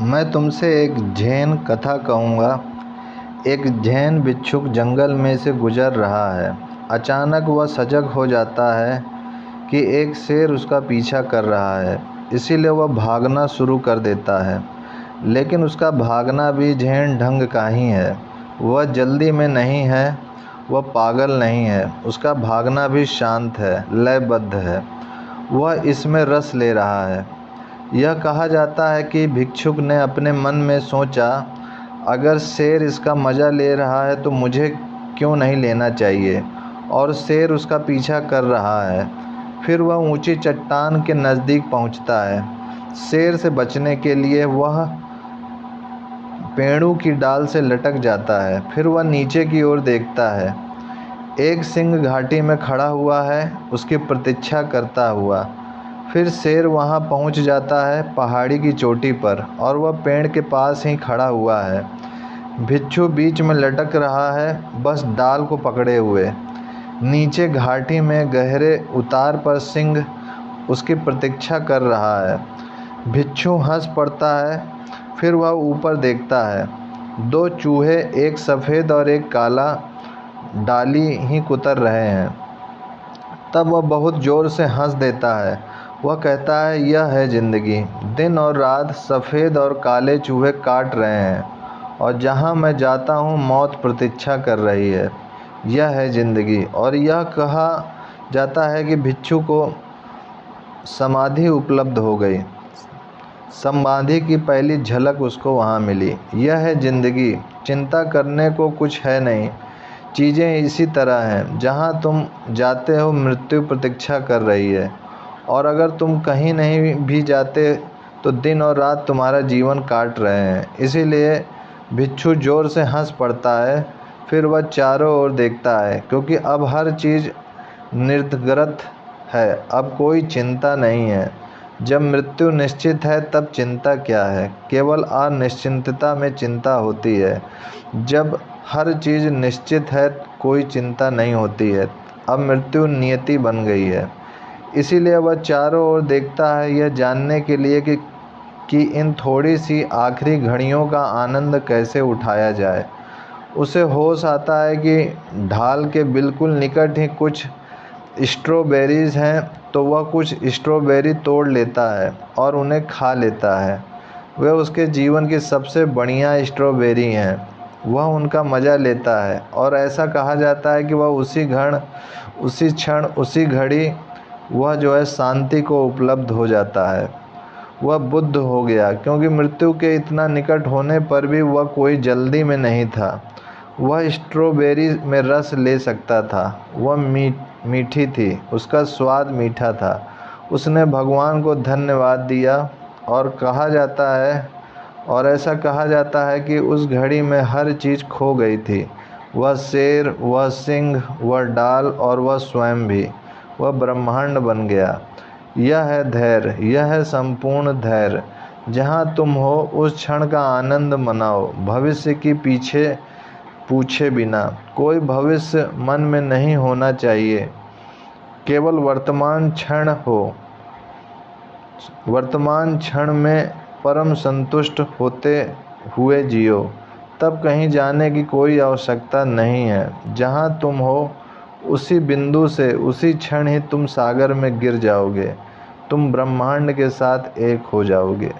मैं तुमसे एक जैन कथा कहूँगा। एक जैन भिक्षुक जंगल में से गुजर रहा है। अचानक वह सजग हो जाता है कि एक शेर उसका पीछा कर रहा है, इसीलिए वह भागना शुरू कर देता है। लेकिन उसका भागना भी जैन ढंग का ही है। वह जल्दी में नहीं है, वह पागल नहीं है। उसका भागना भी शांत है, लयबद्ध है। वह इसमें रस ले रहा है। यह कहा जाता है कि भिक्षुक ने अपने मन में सोचा, अगर शेर इसका मज़ा ले रहा है तो मुझे क्यों नहीं लेना चाहिए। और शेर उसका पीछा कर रहा है। फिर वह ऊंची चट्टान के नज़दीक पहुंचता है। शेर से बचने के लिए वह पेड़ों की डाल से लटक जाता है। फिर वह नीचे की ओर देखता है। एक सिंह घाटी में खड़ा हुआ है, उसकी प्रतीक्षा करता हुआ। फिर शेर वहां पहुंच जाता है, पहाड़ी की चोटी पर, और वह पेड़ के पास ही खड़ा हुआ है। भिक्षु बीच में लटक रहा है, बस डाल को पकड़े हुए। नीचे घाटी में गहरे उतार पर सिंह उसकी प्रतीक्षा कर रहा है। भिक्षु हंस पड़ता है। फिर वह ऊपर देखता है। दो चूहे, एक सफ़ेद और एक काला, डाली ही कुतर रहे हैं। तब वह बहुत ज़ोर से हंस देता है। वह कहता है, यह है ज़िंदगी। दिन और रात सफ़ेद और काले चूहे काट रहे हैं, और जहाँ मैं जाता हूँ मौत प्रतीक्षा कर रही है। यह है ज़िंदगी। और यह कहा जाता है कि भिक्षु को समाधि उपलब्ध हो गई। समाधि की पहली झलक उसको वहाँ मिली। यह है ज़िंदगी। चिंता करने को कुछ है नहीं। चीज़ें इसी तरह हैं। जहाँ तुम जाते हो मृत्यु प्रतीक्षा कर रही है, और अगर तुम कहीं नहीं भी जाते तो दिन और रात तुम्हारा जीवन काट रहे हैं। इसीलिए भिक्षु ज़ोर से हंस पड़ता है। फिर वह चारों ओर देखता है, क्योंकि अब हर चीज़ निर्गत है। अब कोई चिंता नहीं है। जब मृत्यु निश्चित है तब चिंता क्या है। केवल अनिश्चितता में चिंता होती है। जब हर चीज़ निश्चित है कोई चिंता नहीं होती है। अब मृत्यु नियति बन गई है। इसीलिए वह चारों ओर देखता है, यह जानने के लिए कि इन थोड़ी सी आखिरी घड़ियों का आनंद कैसे उठाया जाए। उसे होश आता है कि ढाल के बिल्कुल निकट ही कुछ स्ट्रॉबेरीज़ हैं, तो वह कुछ स्ट्रॉबेरी तोड़ लेता है और उन्हें खा लेता है। वे उसके जीवन की सबसे बढ़िया स्ट्रॉबेरी हैं। वह उनका मज़ा लेता है, और ऐसा कहा जाता है कि वह उसी क्षण, उसी घड़ी वह जो है शांति को उपलब्ध हो जाता है। वह बुद्ध हो गया, क्योंकि मृत्यु के इतना निकट होने पर भी वह कोई जल्दी में नहीं था। वह स्ट्रॉबेरी में रस ले सकता था। वह मीठी थी, उसका स्वाद मीठा था। उसने भगवान को धन्यवाद दिया, और ऐसा कहा जाता है कि उस घड़ी में हर चीज़ खो गई थी। वह शेर, वह सिंह, वह डाल, और वह स्वयं भी। वह ब्रह्मांड बन गया। यह है धैर्य, यह है संपूर्ण धैर्य। जहाँ तुम हो उस क्षण का आनंद मनाओ, भविष्य की पीछे पूछे बिना। कोई भविष्य मन में नहीं होना चाहिए। केवल वर्तमान क्षण हो। वर्तमान क्षण में परम संतुष्ट होते हुए जियो। तब कहीं जाने की कोई आवश्यकता नहीं है। जहाँ तुम हो उसी बिंदु से उसी क्षण ही तुम सागर में गिर जाओगे। तुम ब्रह्मांड के साथ एक हो जाओगे।